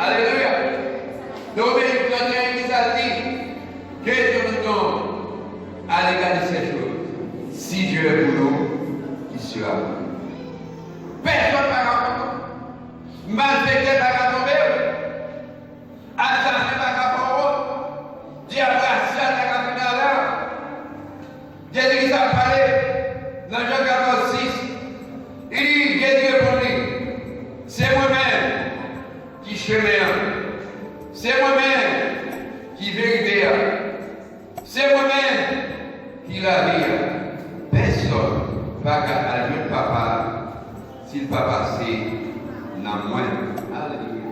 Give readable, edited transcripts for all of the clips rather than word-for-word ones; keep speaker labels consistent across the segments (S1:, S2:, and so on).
S1: Alléluia. Donc, il y a une qui a dit que Dieu nous donne à l'égard de ces choses. Si Dieu est pour nous, qui sera pour nous? Personne ne va malfaiteur ne va tomber. Assassin ne va tomber. Diabracien ne va finir là. Jésus qui a parlé dans Jean 14, 6. Il dit, Jésus répondit, c'est moi-même qui chemin. C'est moi-même qui vérité. C'est moi-même qui la vie. Personne ne va aller le papa s'il ne va pas passer dans moi. Alléluia.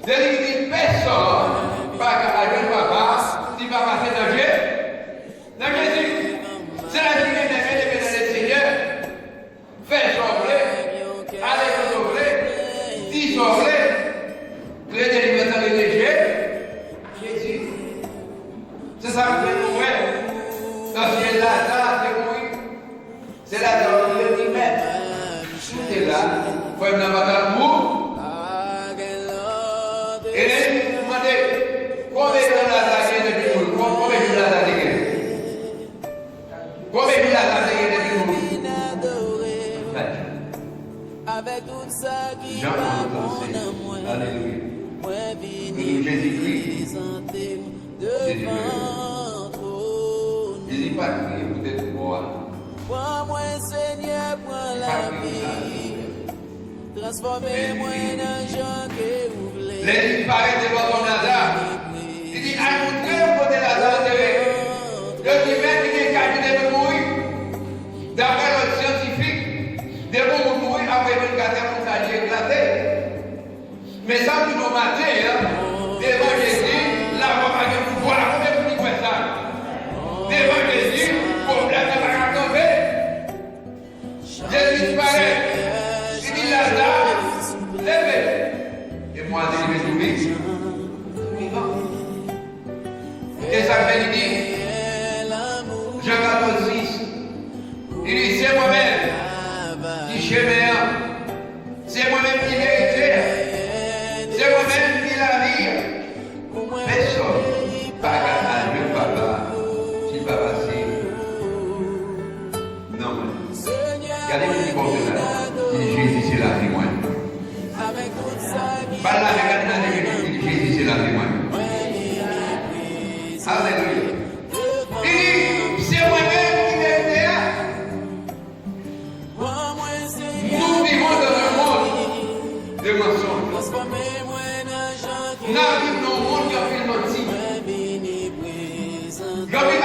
S1: C'est-à-dire que personne ne va aller le papa s'il va passer dans Dieu. Dans Jésus. C'est la vie de le Seigneur. Fais sortir. Allez sortir. Dis sortir. Les délivres de Jésus. C'est ça que nous voyons. Dans ce Lazare, c'est oui. C'est Lazare qui le met. Tout est là. Il faut être dans votre amour. Et là, vous demandez combien de Lazare est depuis nous? Combien de Lazare est? Combien de Lazare est depuis nous?
S2: Avec tout ça qui
S1: Jean
S2: va mon amour.
S1: Alléluia.
S2: Jésus-Christ devant trône.
S1: Jésus pas crié, peut-être moi.
S2: Prends-moi, Seigneur, prends la vie. Transformez-moi en gens que vous voulez.
S1: Les paraît devant ton Lazare. Il dit, à nous deux côté Lazare, le divin qui est cabinet de mourir. D'après le scientifique, de mourir après 24 heures pour ça éclaté. Mais ça, nous nous matons, devant Jésus, la voix va dire, voilà, combien vous dites ça? Devant Jésus, problème ne va pas tomber. Jésus disparaît. Il dit, Lazare, levez. Et moi, je vais trouver. Et ça fait, il dit, Jean 14, 6. Il dit, c'est moi-même qui chemin, c'est moi-même qui vérité. C'est moi-même qui la vie. Personne. Pas à Dieu, papa. Si papa, c'est. Non, regardez le petit porte là. Il dit Jésus, c'est la vie, moi. Pas là, regardez dans l'église. Il dit Jésus, c'est la vie, moi. Alléluia. Il dit, c'est moi-même qui vérité. Nous vivons dans un monde de mensonges. Nous vivons dans un monde qui a fait menti. Quand il y a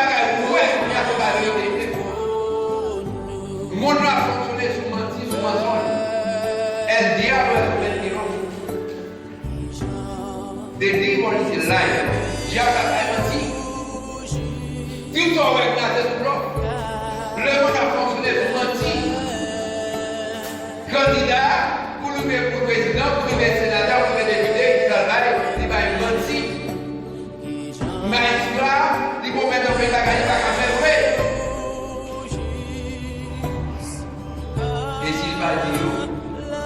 S1: le monde a fonctionné sur menti, sur mensonge. Et le diable est le devil is a liar. Diable a menti. Tout en regardant ce bloc. Le monde a fonctionné sur menti. Candidat pour le président, pour le sénateur, pour le député, il travaille, il va être menti. Magistrat, il faut mettre un peu de gagner, il va faire vrai. Et s'il va dire,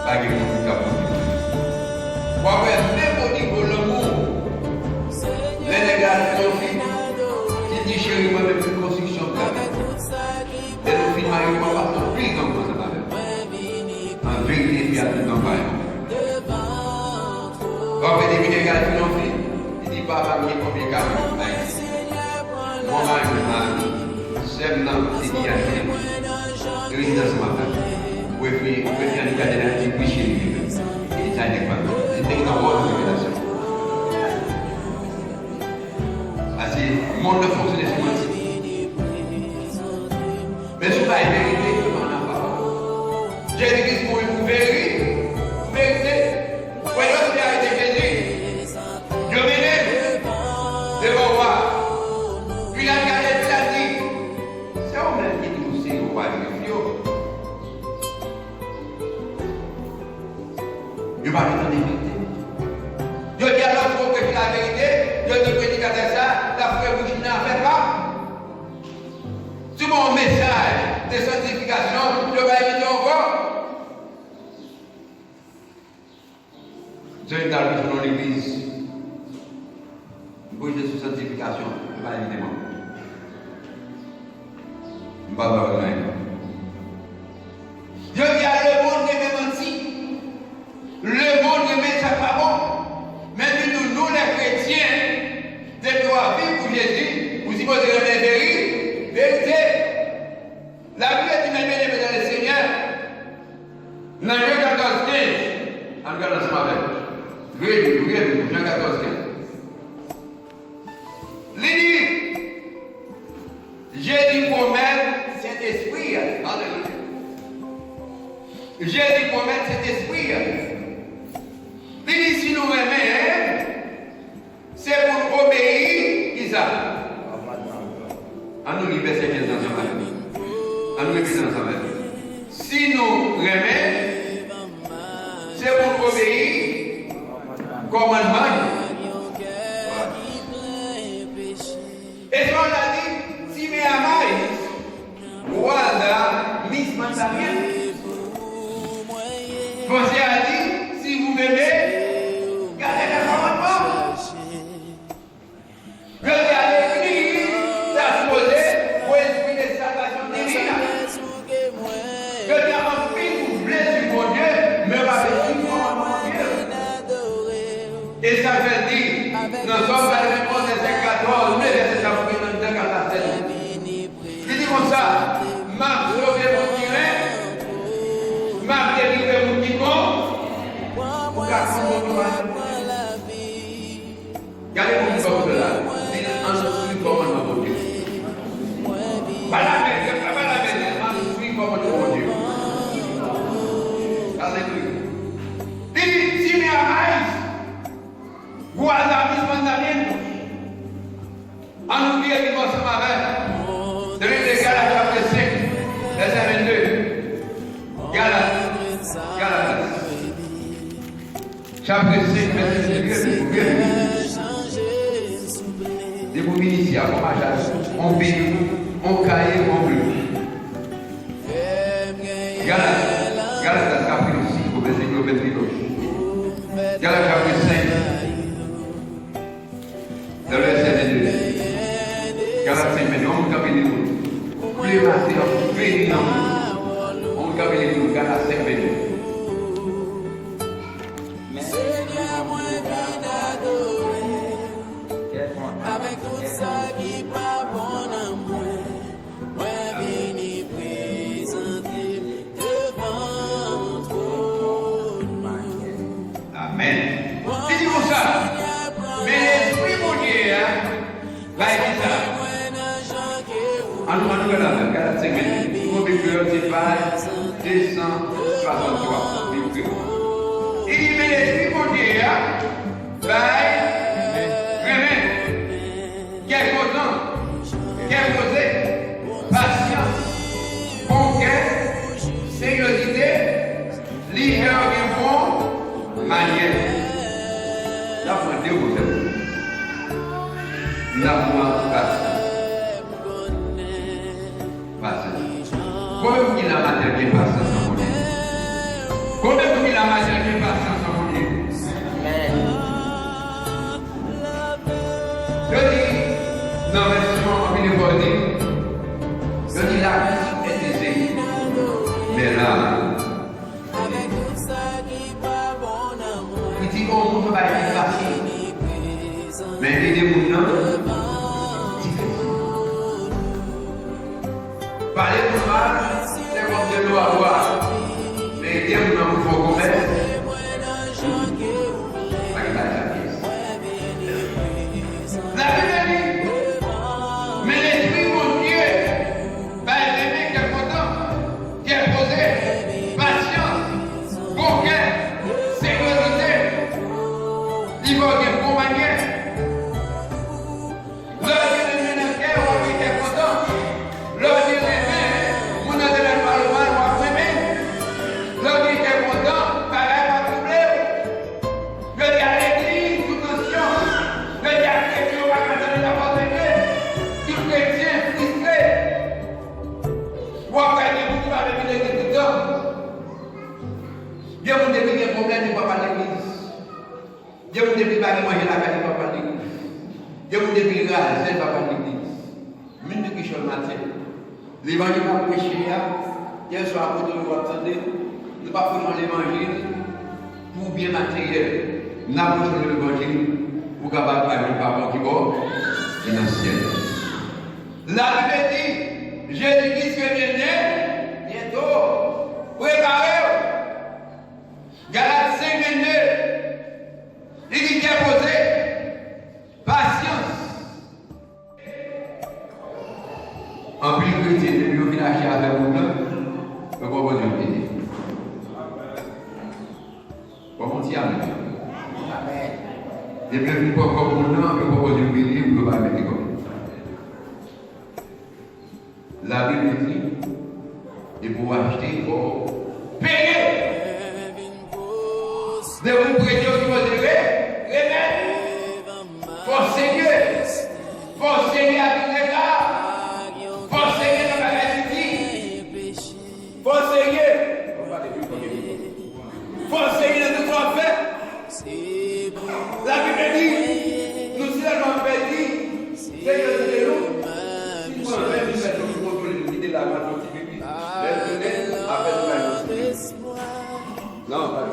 S1: pas de monde capable. Pour même au niveau de l'amour, les négats de filles, qui dit chérie, moi, même une construction de et le film arrive pas par son prix comme ça va faire. En vérité, il y a tout dans le bail. Quand vous avez des gars qui l'ont fait, il dit papa, il est compliqué. Moi, c'est non, c'est dit à lui. Il dit dans ce matin. Vous pouvez faire une cadena qui est chez lui. Il dit à l'école. Il dit dans votre révélation. Le monde ne fonctionne sur moi. Mais ce n'est pas une vérité que l'on n'a pas. Jésus-Christ pour une vérité. Quand je suis arrêté Jésus, je venais devant moi. Puis il a regardé et il a dit, c'est vous-même qui nous c'est au roi de Dieu. Je ne vais pas me donner vérité. Je dis à l'autre que la vérité, je dis prédicateur ça, la frère Bouchina ne fait pas. Sur mon message de sanctification, je vais éviter encore. C'est une table dans l'église. Vous pouvez sous sanctification, pas évidemment. Je ne vais pas parler. Je dis à le monde qui est menti. Le monde qui met ça pas bon. Mais nous, les chrétiens, de doit vivre pour Jésus, vous supposez que c'est vérité. La vie est une bien-aimée dans le Seigneur. Dans Jean 14, 15, on regarde ensemble avec. Regardez, Jean 14, 15. J'ai dit promettre cet esprit. Alléluia. J'ai dit promettre cet esprit. Il dit si nous aimons, c'est pour obéir, Isaac. On nous lit verset 15 ensemble. On nous lit ensemble. Si nous aimons, c'est pour obéir commandement. Et on a dit, si me amáis, guarda mis mandamientos. Você a dit, si vous m'aimez, gardez les commandements. Je dis à l'église, d'asposer pour esprit de salvation divine. Je dis à mon fils, vous voulez du bon Dieu, mais pas de tout commandement Dieu. Et ça fait dire, nous sommes à la réponse de ces 14, mais c'est ça pour que nous devons la tête. Je dis comme ça, m'a sauvé mon tiré, m'a délivré mon ticon, pour qu'à gardez-vous comme cela, c'est un suivi commandement de Dieu. Pas la peine, un suivi commandement de Dieu. Alléluia. Dit, si me amáis, guarda mis mandamientos. En nous dit qu'il va se marrer. De l'île de Galates, chapitre 5, verset 22. Galates. Chapitre 5, verset 22. Des mots initiaux, on paye, on caille, on bleu. Galates, chapitre 5, verset 22. Galates, chapitre 5. Le verset 22. Galates 5, maintenant, on capte les mots. Tous les matins, on fait les noms. On capte les mots. Galates 5, 22.
S2: Seigneur, moi, bien adoré. Avec tout ça qui pas bon à moi. Moi, vini présenter devant ton trône.
S1: Amen. C'est comme ça. Mais l'esprit mon Dieu, va être ça. En nous regardant, Galates 5, mon Bible, c'est page 263. Il dit, mais l'esprit mon Dieu, va vraiment, quel content, quel posé, patience, conquête, sécurité, livreur de bon manière. La foi de vous, la foi patience. Combien vous la matière qui est patience en mon Dieu? Combien vous la matière qui est patience en mon Dieu? Je dis, dans la version en Bible, je dis la vie est aisée, mais là, il dit qu'on ne peut pas être facile. Mais il y a des gens parler pour mal, c'est comme de l'eau à boire. Mais il y a des gens qui font commerce. La Bible dit, mais l'esprit mon Dieu va aimer qui est content, qui est posé, patience, conquête, sécurité, il va dire pour manière. Il y a des problèmes de papa l'église. Je vous dis pas manger la caille papa l'église. Je vous dis raser papa l'église. Minute qui chante matin. L'évangile va prêcher hier soir pour nous entendre. Nous pas prendre l'évangile pour bien matériel. Nous avons besoin de l'évangile pour capable de papa qui va financier. La Bible dit Jésus-Christ est né bientôt. Préparez-vous. Galates 5, 22. Il dit bien posé. Patience. En plus, chrétien, depuis au village avec vous, je ne peux pas vous dire. Comment tu as mis? Depuis que vous ne pouvez pas vous dire, je ne peux pas vous dire, vous ne pouvez pas mettre comme. La Bible dit, et pour acheter, il faut payer. De vous prêter au niveau de remettre. Forcez-le. Forcez-le à tous les cas. Forcez-le dans la réalité. Forcez-le. Forcez-le dans tout ce qu'on fait. La Bible dit, nous sommes en pédit. Seigneur de nous. Si vous avez une personne qui contrôle l'idée de la main, non, pas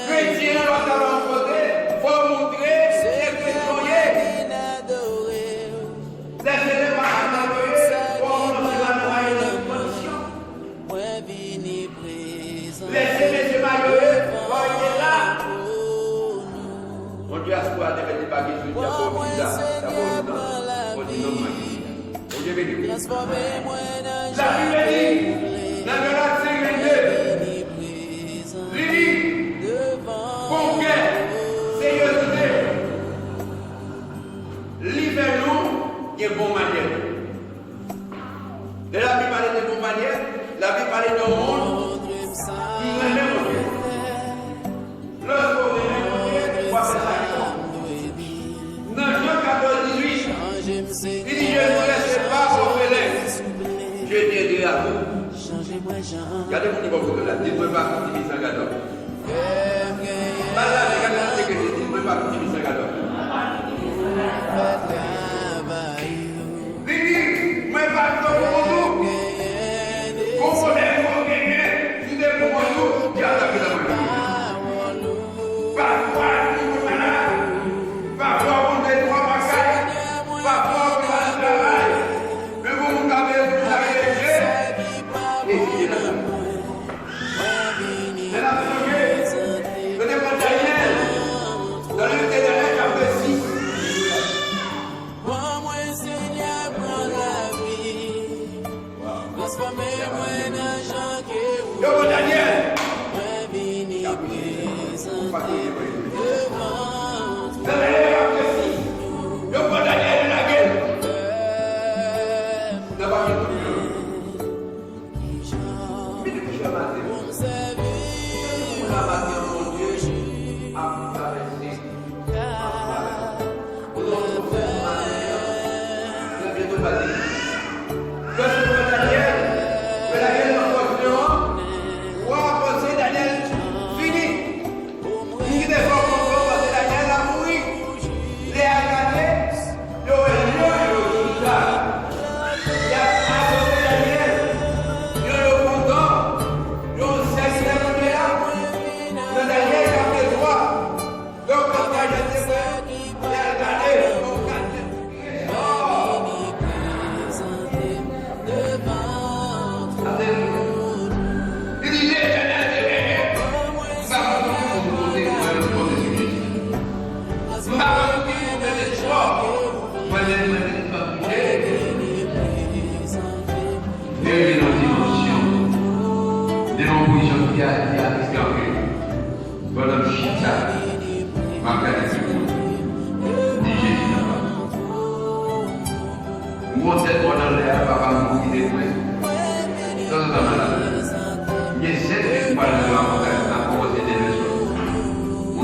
S1: chrétien, on va rencontrer, il faut montrer ce que vous voyez. Laissez-les pas adorer, pour nous faire la position. Laissez les malheureux, voyez là. Mon Dieu a souhaité de des baguettes, je dis à vos visages, à vos noms, mon Dieu béni. La Bible dit, dans Galates 5, 22. Bon cœur, sérieuxité, livrez-nous de bonne manière. De la Bible parle de bonne manière, la Bible parle de monde qui remet mon Dieu. Lorsque vous remet mon Dieu, vous faire ça. Dans Jean 14, 18, il dit, je ne vous laisse pas orphelin, je t'aiderai à vous. Regardez mon niveau de là, dites-moi pas continuer sans gâteau. Voilà, regardez que je dis, ne pas continuer sans gâteau. Vivi, mais pas pour nous. Comprenez-vous, si vous êtes pour nous, qui a tapé la main. Parfois, nous sommes malades. Parfois, vous êtes trois bagailles. Parfois, vous êtes travail. Mais vous avez plus à réagir. Et qui est là? C'est la première. Le démon Daniel, dans le Daniel, chapitre 6.
S2: Moi, Seigneur, prends la vie. Transformez-moi dans Jean qui est.
S1: Le Daniel.
S2: Moi, vini présenter devant
S1: Dans le chapitre 6. Le Daniel, la gueule. Ne pas faire tout le monde. Mais de coucher à matin. La matin, mon Dieu, a traversé. Daniel n'a pas de nom. Ou à penser Daniel fini. Il est fort pour parce que Daniel a mouru. Il est regardé. Il est là. Il a adoré Daniel. Il est content. Il est servi la première. Le Daniel a fait droit. Donc quand Daniel est fait, il a regardé. Il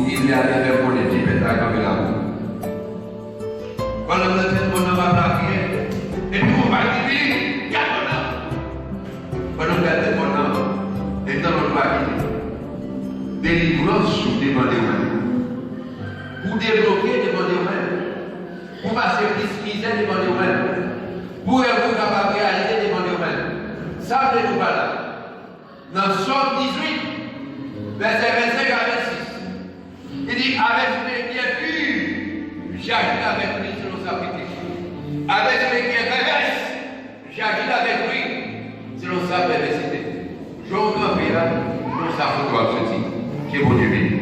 S1: dit, il a des pour les types de travail là. Quand le téléphone va plaquer, et puis on va dire, garde-là. Quand le téléphone est dans notre paquet, délivrance sous demandé. Pour débloquer, demandez vous-même. Pour passer plus misère, demandez vous-même. Pour être capable de réaliser, demandez vous-même. Ça, vous nous là. Dans Somme 18, verset 25 à 26, il dit avec les qui est pur, j'agis avec lui selon sa pétition. Avec les qui est perverse, j'agis avec lui selon sa perversité. Je vous en prie là, pour sa photo à ce titre. Que bon Dieu bénisse.